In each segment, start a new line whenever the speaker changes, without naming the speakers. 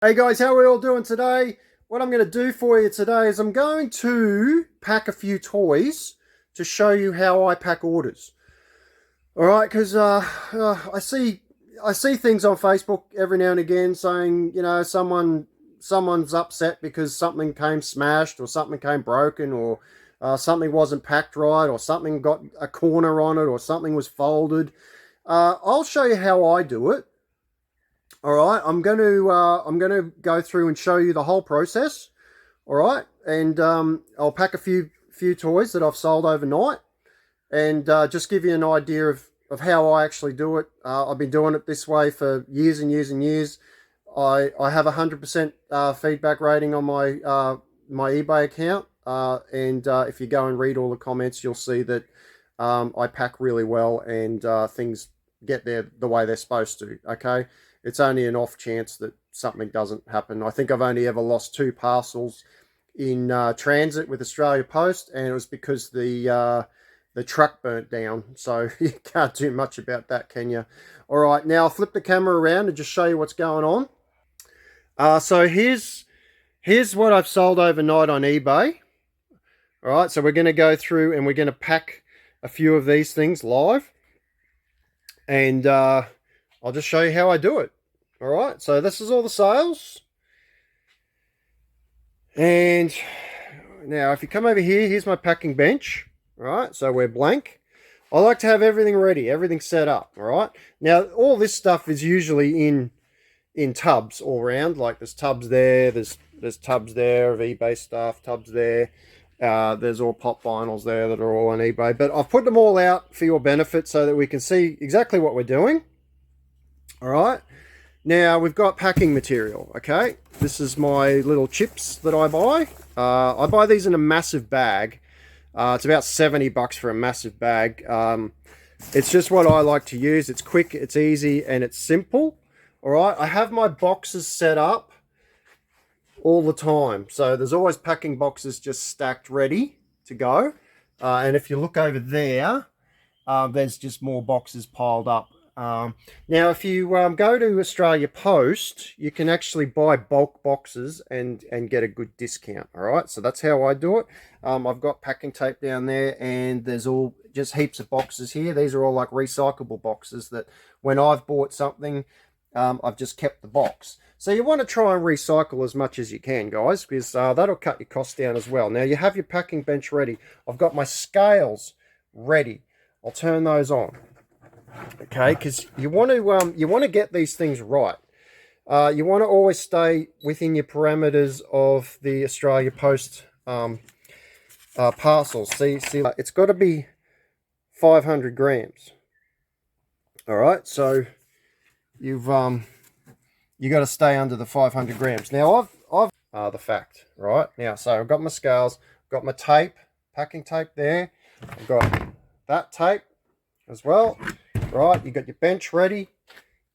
Hey guys, how are we all doing today? What I'm going to do for you today is I'm going to pack a few toys to show you how I pack orders. All right, because I see things on Facebook every now and again saying, someone's upset because something came smashed or something came broken or something wasn't packed right or something got a corner on it or something was folded. I'll show you how I do it. All right, I'm going to go through and show you the whole process. All right, and I'll pack a few toys that I've sold overnight, and just give you an idea of how I actually do it. I've been doing it this way for years and years and years. I have 100% feedback rating on my eBay account, and if you go and read all the comments, you'll see that I pack really well and things get there the way they're supposed to. Okay, it's only an off chance that something doesn't happen. I think I've only ever lost 2 parcels in transit with Australia Post, and it was because the truck burnt down. So you can't do much about that, can you? All right, now I'll flip the camera around and just show you what's going on. So here's what I've sold overnight on eBay. All right, so we're going to go through and we're going to pack a few of these things live, and I'll just show you how I do it. All right, so this is all the sales. And now if you come over here, here's my packing bench. All right, so we're blank. I like to have everything ready, everything set up. All right, now all this stuff is usually in tubs all around. Like there's tubs there, there's tubs there of eBay stuff, tubs there. There's all pop vinyls there that are all on eBay, but I've put them all out for your benefit so that we can see exactly what we're doing. All right, now we've got packing material. Okay, this is my little chips that I buy. I buy these in a massive bag. It's about $70 for a massive bag. It's just what I like to use. It's quick, it's easy, and it's simple. All right, I have my boxes set up all the time, so there's always packing boxes just stacked ready to go. And if you look over there, there's just more boxes piled up. Now if you go to Australia Post, you can actually buy bulk boxes and get a good discount. All right, so that's how I do it. I've got packing tape down there, and there's all just heaps of boxes here. These are all like recyclable boxes that when I've bought something, I've just kept the box. So you want to try and recycle as much as you can, guys, because that'll cut your costs down as well. Now you have your packing bench ready. I've got my scales ready. I'll turn those on. Okay, because you want to get these things right. You want to always stay within your parameters of the Australia Post parcels. See, it's got to be 500 grams. All right, so you got to stay under the 500 grams. Now I've the fact right now. So I've got my scales, got my tape, packing tape there. I've got that tape as well. Right, you got your bench ready,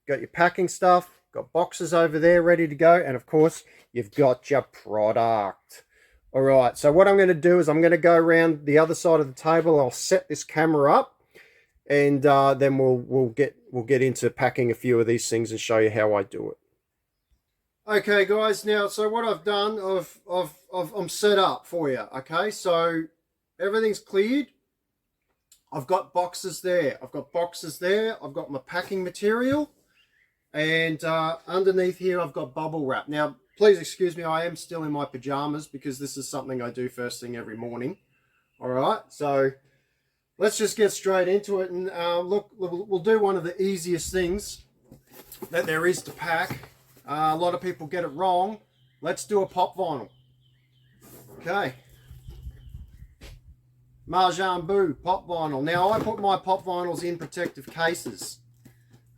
got your packing stuff, got boxes over there ready to go, and of course you've got your product. All right, so what I'm going to do is I'm going to go around the other side of the table. I'll set this camera up, and then we'll get into packing a few of these things and show you how I do it. Okay, guys. Now, so what I've done, I'm set up for you. Okay, so everything's cleared. I've got boxes there. I've got boxes there. I've got my packing material, and underneath here I've got bubble wrap. Now, please excuse me. I am still in my pajamas because this is something I do first thing every morning. All right, so let's just get straight into it, and look, we'll do one of the easiest things that there is to pack. A lot of people get it wrong. Let's do a pop vinyl. Okay. Marjanboo pop vinyl. Now I put my pop vinyls in protective cases.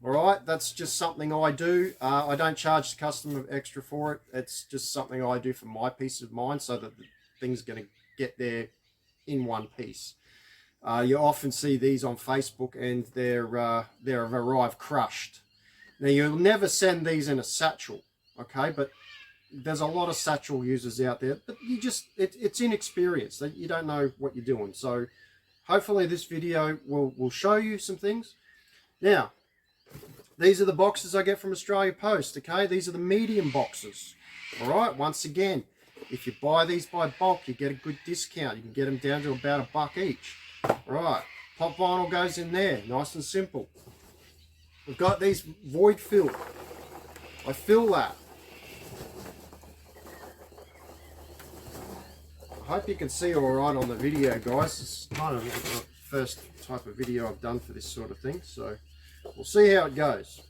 All right, that's just something I do. I don't charge the customer extra for it. It's just something I do for my peace of mind, so that the thing's going to get there in one piece. You often see these on Facebook, and they've arrived crushed. Now you'll never send these in a satchel, okay? But there's a lot of satchel users out there, but it's inexperience. You don't know what you're doing. So hopefully this video will show you some things. Now, These are the boxes I get from Australia Post, okay? These are the medium boxes, all right? Once again, if you buy these by bulk, you get a good discount. You can get them down to about $1 each. All right, top vinyl goes in there, nice and simple. We've got these void fill. I fill that. I hope you can see all right on the video, guys. It's kind of the first type of video I've done for this sort of thing, so we'll see how it goes.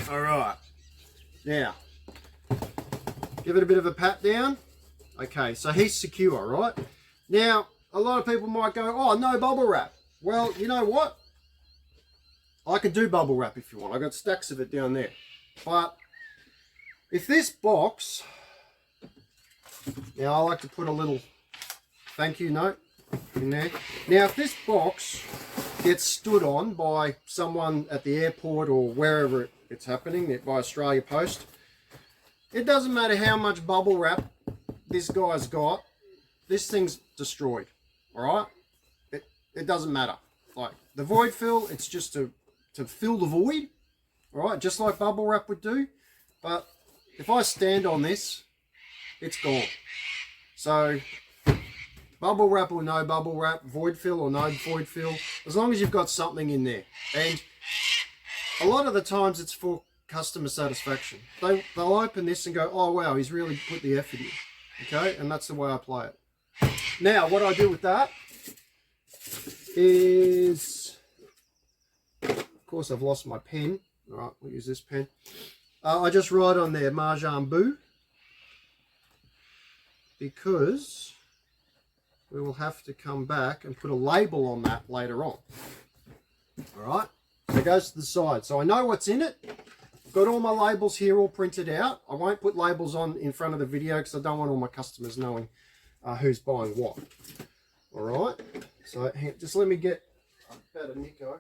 All right, now give it a bit of a pat down. Okay, so he's secure, right? Now, a lot of people might go, oh, no bubble wrap. Well, you know what? I can do bubble wrap if you want. I've got stacks of it down there. But if this box, now I like to put a little thank you note in there. Now, if this box gets stood on by someone at the airport or wherever it's happening, by Australia Post, it doesn't matter how much bubble wrap this guy's got, this thing's destroyed, all right? It doesn't matter. Like the void fill, it's just to fill the void, all right, just like bubble wrap would do. But if I stand on this, it's gone. So bubble wrap or no bubble wrap, void fill or no void fill, as long as you've got something in there. And a lot of the times it's for customer satisfaction. They'll open this and go, oh wow, he's really put the effort in. Okay, and that's the way I play it. Now, what I do with that is, of course, I've lost my pen. All right, we'll use this pen. I just write on there Marjan Boo, because we will have to come back and put a label on that later on. All right, so it goes to the side. So I know what's in it. I've got all my labels here all printed out. I won't put labels on in front of the video because I don't want all my customers knowing who's buying what. All right, so just let me get a better Nico.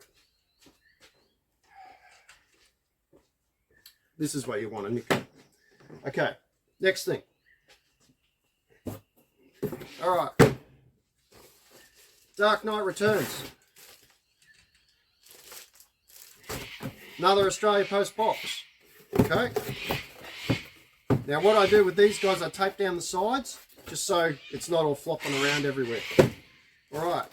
This is where you want a Nico. Okay, next thing. All right, Dark Knight Returns. Another Australia Post box. Okay. Now what I do with these guys, I tape down the sides just so it's not all flopping around everywhere. All right.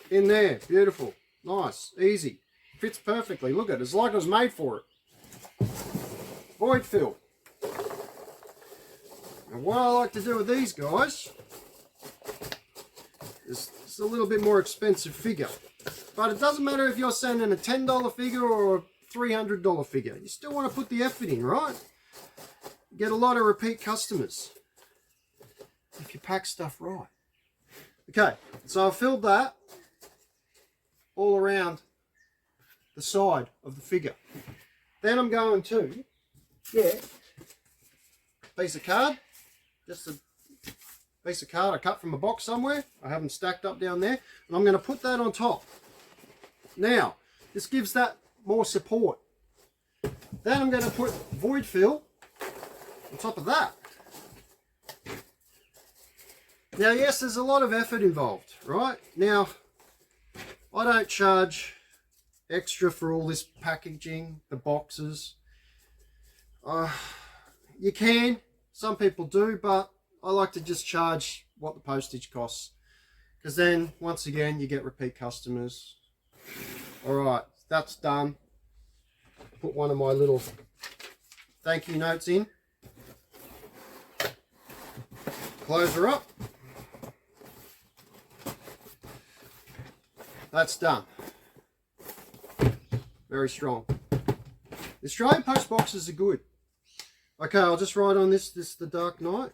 In there, beautiful, nice, easy, fits perfectly. Look at it, it's like it was made for it. Void fill. And what I like to do with these guys is it's a little bit more expensive figure. But it doesn't matter if you're sending a $10 figure or a $300 figure. You still want to put the effort in, right? You get a lot of repeat customers if you pack stuff right. Okay, so I filled that all around the side of the figure. Then I'm going to get a piece of card, just a piece of card I cut from a box somewhere. I have them stacked up down there, and I'm going to put that on top. Now, this gives that more support. Then I'm going to put void fill on top of that. Now, yes, there's a lot of effort involved, right? Now, I don't charge extra for all this packaging, the boxes. You can, some people do, but I like to just charge what the postage costs. Because then, once again, you get repeat customers. Alright, that's done. Put one of my little thank you notes in. Close her up. That's done. Very strong. The Australian Post boxes are good. Okay, I'll just write on this is the Dark Knight.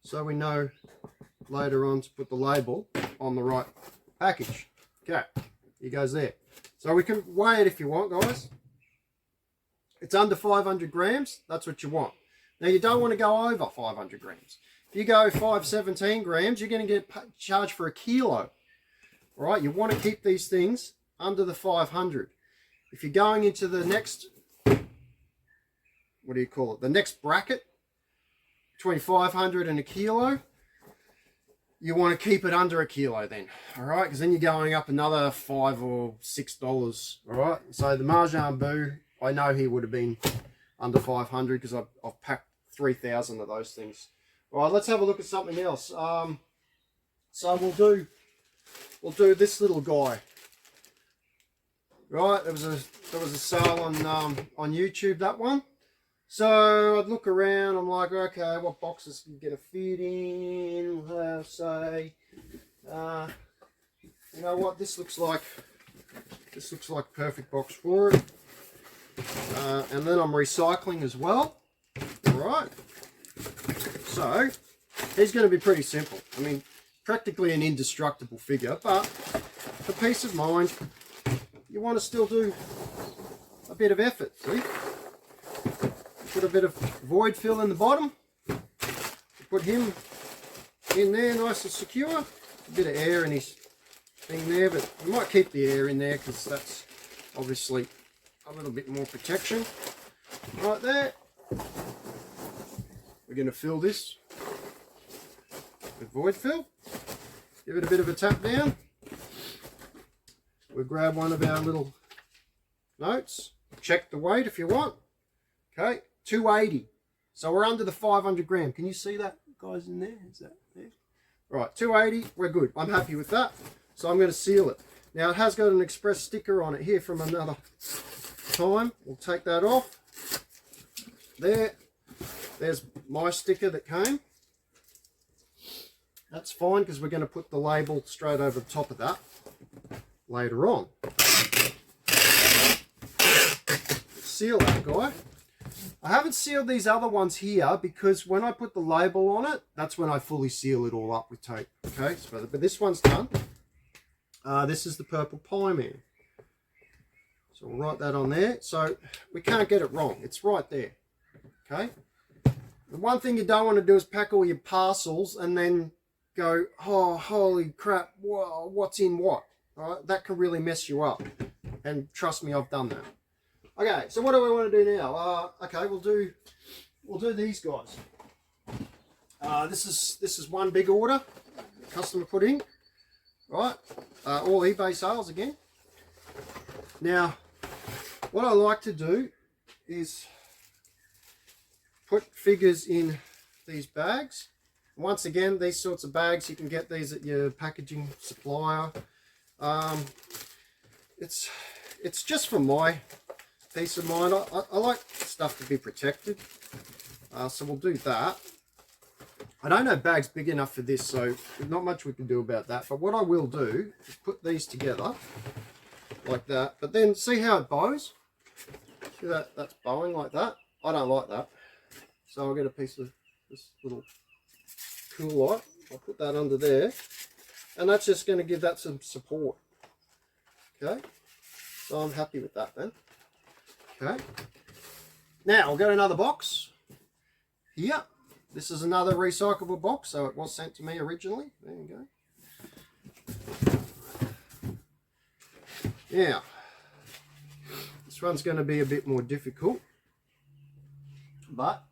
So we know later on to put the label on the right package. Okay, he goes there. So we can weigh it if you want, guys. It's under 500 grams, that's what you want. Now you don't want to go over 500 grams. If you go 517 grams, you're going to get charged for a kilo. All right, you want to keep these things under the 500. If you're going into the next, what do you call it? The next bracket, between 500 and a kilo, you want to keep it under a kilo then, all right? Because then you're going up another $5 or $6, all right? So the Marjan Boo, I know he would have been under 500 because I've packed 3,000 of those things. All right, let's have a look at something else. So we'll do this little guy. Right, there was a sale on YouTube, that one. So I'd look around, I'm like, okay, what boxes can get a fit in? Say, you know what, this looks like a perfect box for it. And then I'm recycling as well. Alright. So he's going to be pretty simple. I mean, practically an indestructible figure, but for peace of mind, you want to still do a bit of effort, see? Put a bit of void fill in the bottom. Put him in there nice and secure. A bit of air in his thing there, but you might keep the air in there because that's obviously a little bit more protection. Right there. We're going to fill this with void fill. Give it a bit of a tap down. We'll grab one of our little notes. Check the weight if you want. Okay. 280. So we're under the 500 gram. Can you see that, guys, in there? Is that there? Right, 280. We're good. I'm happy with that. So I'm going to seal it. Now it has got an express sticker on it here from another time. We'll take that off. There's my sticker that came. That's fine because we're going to put the label straight over the top of that later on. Seal that guy. I haven't sealed these other ones here because when I put the label on it, that's when I fully seal it all up with tape. Okay, so, but this one's done. This is the Purple Pie Man. So we'll write that on there. So we can't get it wrong. It's right there. Okay. The one thing you don't want to do is pack all your parcels and then go, oh, holy crap, whoa, what's in what? All right, that can really mess you up. And trust me, I've done that. Okay, so what do we want to do now? Okay, we'll do these guys. This is one big order customer put in, right? All eBay sales again. Now, what I like to do is put figures in these bags. Once again, these sorts of bags, you can get these at your packaging supplier. It's just for my peace of mind. I like stuff to be protected, so we'll do that. I don't have bags big enough for this, so there's not much we can do about that. But what I will do is put these together like that. But then see how it bows? See that? That's bowing like that. I don't like that, so I'll get a piece of this little cool light. I'll put that under there, and that's just going to give that some support. Okay, so I'm happy with that then. Okay, now I'll get another box here. This is another recyclable box, so it was sent to me originally. There you go. Now, this one's going to be a bit more difficult, but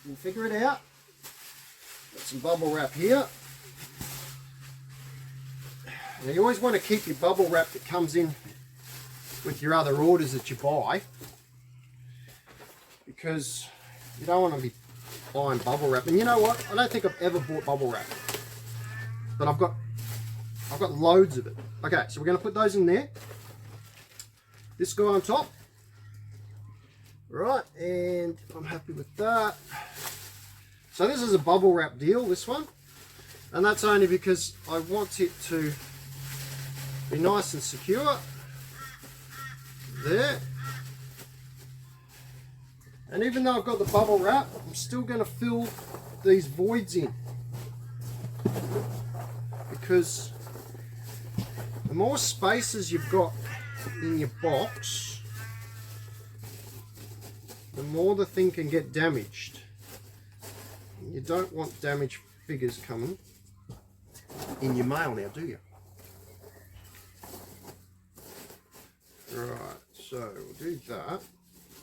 we'll figure it out. Got some bubble wrap here. Now you always want to keep your bubble wrap that comes in with your other orders that you buy, because you don't want to be buying bubble wrap. And you know what? I don't think I've ever bought bubble wrap, but I've got loads of it. Okay, so we're going to put those in there. This guy on top. Right, and I'm happy with that. So this is a bubble wrap deal, this one. And that's only because I want it to be nice and secure. There. And even though I've got the bubble wrap, I'm still going to fill these voids in. Because the more spaces you've got in your box, the more the thing can get damaged. You don't want damaged figures coming in your mail now, do you? Right, so we'll do that.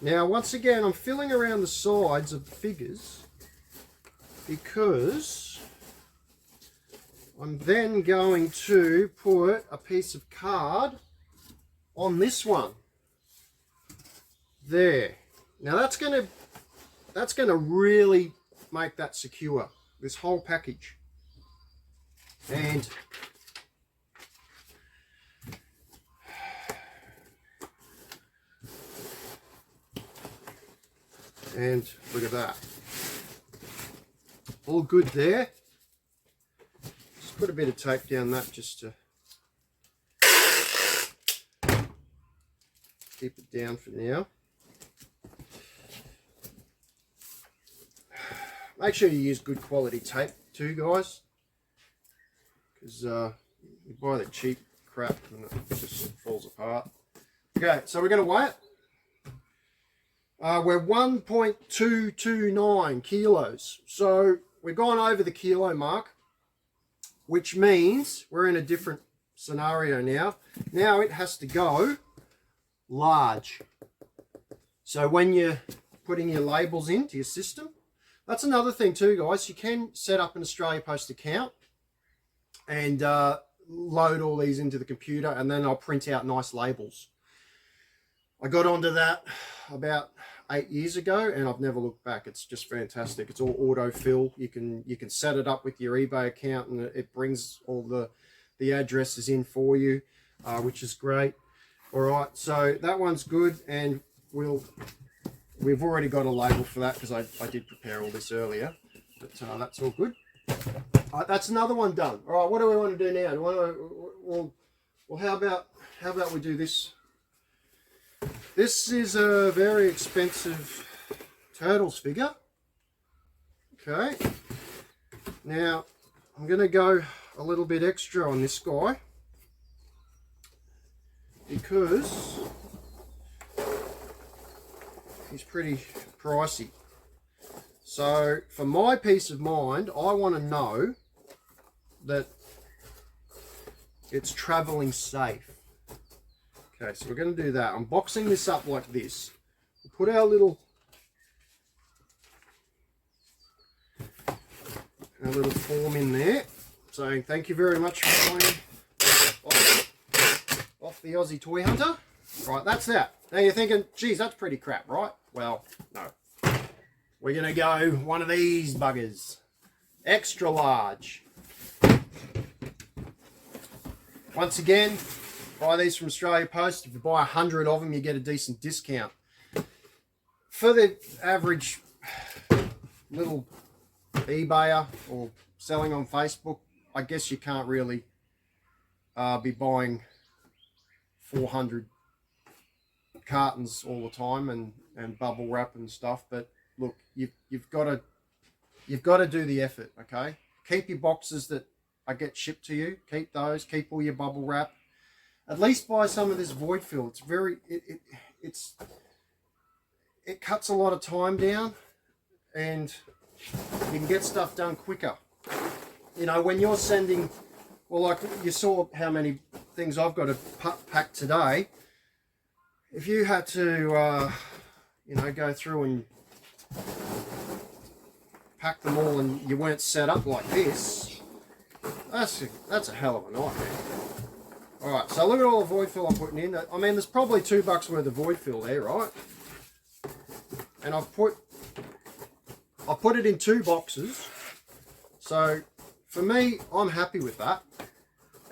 Now, once again, I'm filling around the sides of the figures because I'm then going to put a piece of card on this one. There. Now that's gonna really make that secure, this whole package. And look at that. All good there. Just put a bit of tape down that just to keep it down for now. Make sure you use good quality tape too, guys, because you buy the cheap crap and it just falls apart. Okay, so we're going to weigh it. We're 1.229 kilos. So we've gone over the kilo mark, which means we're in a different scenario now. Now it has to go large. So when you're putting your labels into your system, that's another thing too, guys. You can set up an Australia Post account and load all these into the computer, and then I'll print out nice labels. I got onto that about 8 years ago, and I've never looked back. It's just fantastic. It's all autofill. You can set it up with your eBay account, and it brings all the addresses in for you, which is great. All right, so that one's good, and we've already got a label for that because I did prepare all this earlier, but that's all good. All right, that's another one done. All right, what do we want to do now? Well, how about we do this? This is a very expensive Turtles figure. Okay. Now, I'm going to go a little bit extra on this guy because he's pretty pricey. So, for my peace of mind, I want to know that it's traveling safe. Okay, so we're going to do that. I'm boxing this up like this. We'll put our little form in there, saying thank you very much for buying off the Aussie Toy Hunter. Right, that's that. Now you're thinking, geez, that's pretty crap, right? Well, no. We're going to go one of these buggers. Extra large. Once again, buy these from Australia Post. If you buy 100 of them, you get a decent discount. For the average little eBayer or selling on Facebook, I guess you can't really be buying 400 cartons all the time and bubble wrap and stuff. But look, you've got to do the effort. Okay, keep your boxes that I get shipped to you. Keep those. Keep all your bubble wrap. At least buy some of this void fill. It's very it cuts a lot of time down, and you can get stuff done quicker. You know, when you're sending, well, like you saw how many things I've got to pack today. If you had to, go through and pack them all, and you weren't set up like this, that's a hell of a nightmare. All right, so look at all the void fill I'm putting in. I mean, there's probably $2 worth of void fill there, right? And I've put it in 2 boxes. So for me, I'm happy with that.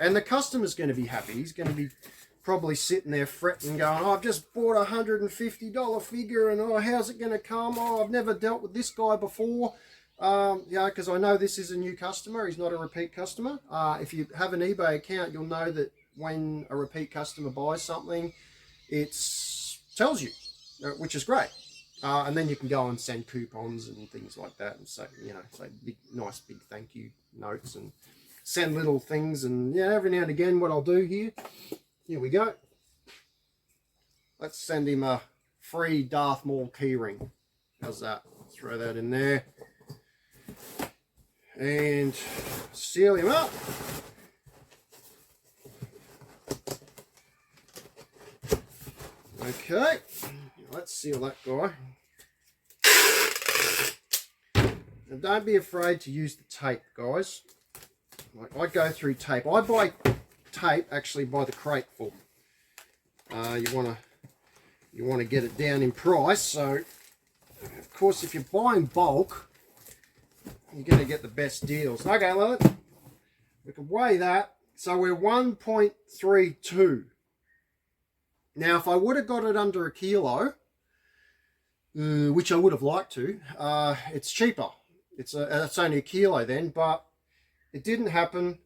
And the customer's going to be happy. He's going to be probably sitting there fretting, going, oh, I've just bought a $150 figure, and oh, how's it going to come? Oh, I've never dealt with this guy before. Because I know this is a new customer. He's not a repeat customer. If you have an eBay account, you'll know that when a repeat customer buys something, it tells you, which is great. And then you can go and send coupons and things like that, and say nice big thank you notes, and send little things. And yeah, every now and again, what I'll do here we go. Let's send him a free Darth Maul keyring. How's that? Throw that in there and seal him up. Okay, let's seal that guy. And don't be afraid to use the tape, guys. Like I go through tape. I buy tape actually by the crate full. You want to get it down in price. So of course, if you're buying bulk, you're going to get the best deals. Okay, we can weigh that. So we're 1.32. Now, if I would have got it under a kilo, which I would have liked to, it's cheaper. It's only a kilo then, but it didn't happen.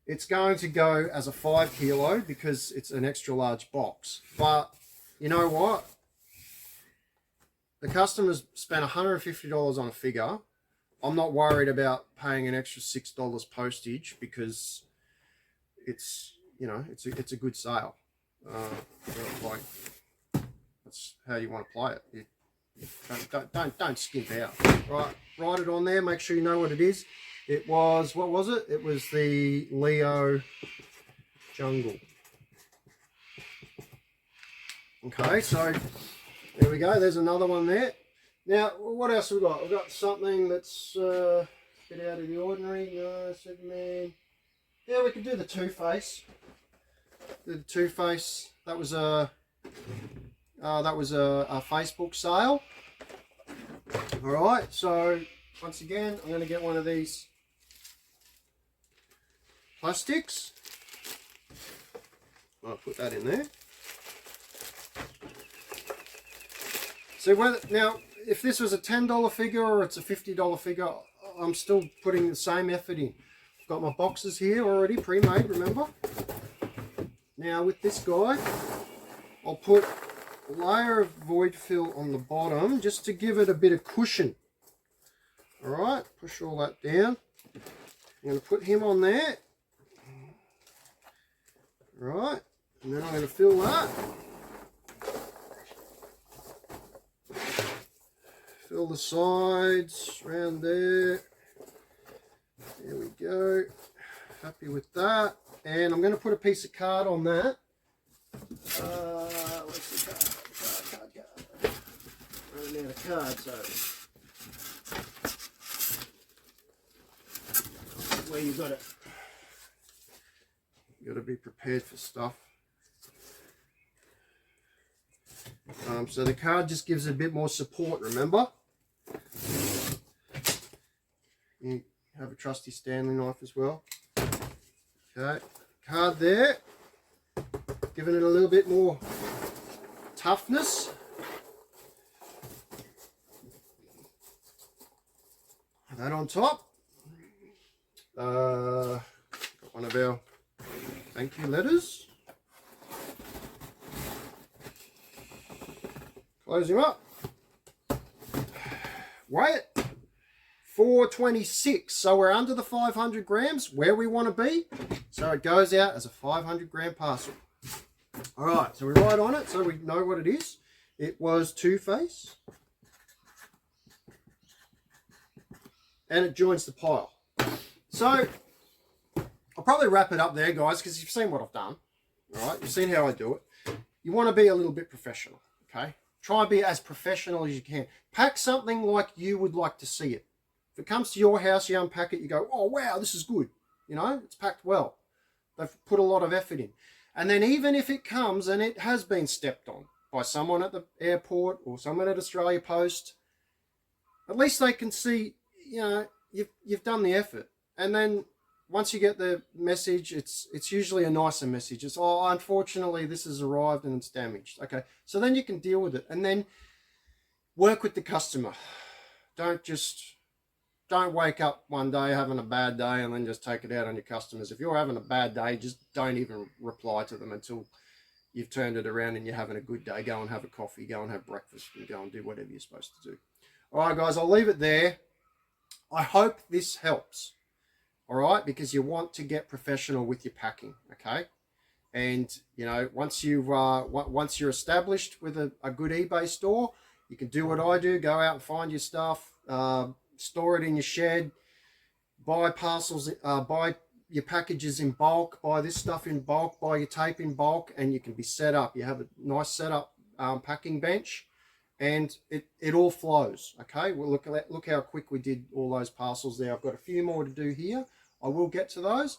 It's going to go as a 5 kilo because it's an extra large box. But you know what? The customers spent $150 on a figure. I'm not worried about paying an extra $6 postage because it's, you know, it's a good sale. Like, that's how you want to play it. Don't skimp out. Right, write it on there. Make sure you know what it is. It was, what was it? It was the Leo Jungle. Okay, so there we go. There's another one there. Now, what else have we got? We've got something that's a bit out of the ordinary. No, Superman. Yeah, we could do the Two-Face. The Two-Face. That was a Facebook sale. All right. So once again, I'm going to get one of these plastics. I'll put that in there. So whether now, if this was a $10 figure or it's a $50 figure, I'm still putting the same effort in. I've got my boxes here already pre-made, remember? Now with this guy, I'll put a layer of void fill on the bottom just to give it a bit of cushion. All right, push all that down. I'm going to put him on there. All right, and then I'm going to fill that. Fill the sides around there. There we go. Happy with that. And I'm going to put a piece of card on that. Where's the card? Running out of cards, so where you got it. You got to be prepared for stuff. So the card just gives a bit more support, remember? You have a trusty Stanley knife as well. Okay, card there. Giving it a little bit more toughness. That on top. Got one of our thank you letters. Close him up. Weigh it. 426. So we're under the 500 grams, where we want to be. So it goes out as a 500 gram parcel. All right, so we write on it so we know what it is. It was Two-Face. And it joins the pile. So I'll probably wrap it up there, guys, because you've seen what I've done. All right, you've seen how I do it. You want to be a little bit professional, okay? Try and be as professional as you can. Pack something like you would like to see it. If it comes to your house, you unpack it, you go, oh, wow, this is good. You know, it's packed well. They've put a lot of effort in. And then even if it comes and it has been stepped on by someone at the airport or someone at Australia Post, at least they can see, you know, you've done the effort. And then once you get the message, it's usually a nicer message. It's, oh, unfortunately, this has arrived and it's damaged. Okay, so then you can deal with it. And then work with the customer. Don't wake up one day having a bad day and then just take it out on your customers. If you're having a bad day, just don't even reply to them until you've turned it around and you're having a good day. Go and have a coffee, go and have breakfast, and go and do whatever you're supposed to do. All right, guys, I'll leave it there. I hope this helps. All right, because you want to get professional with your packing, okay? And, you know, once you're established with a good eBay store, you can do what I do, go out and find your stuff, store it in your shed, buy parcels, buy your packages in bulk, buy this stuff in bulk, buy your tape in bulk, and you can be set up. You have a nice setup packing bench, and it all flows, okay? Well, look how quick we did all those parcels there. I've got a few more to do here. I will get to those.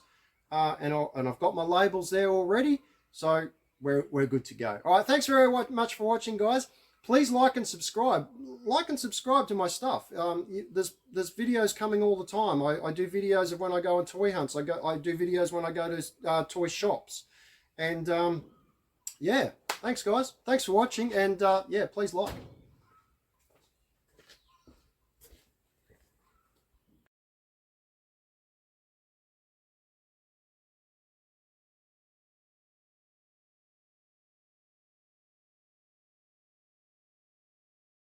And I've got my labels there already, so we're good to go. All right, thanks very much for watching, guys. Please like and subscribe. Like and subscribe to my stuff. There's videos coming all the time. I do videos of when I go on toy hunts. I do videos when I go to toy shops. And yeah, thanks guys. Thanks for watching. And yeah, please like.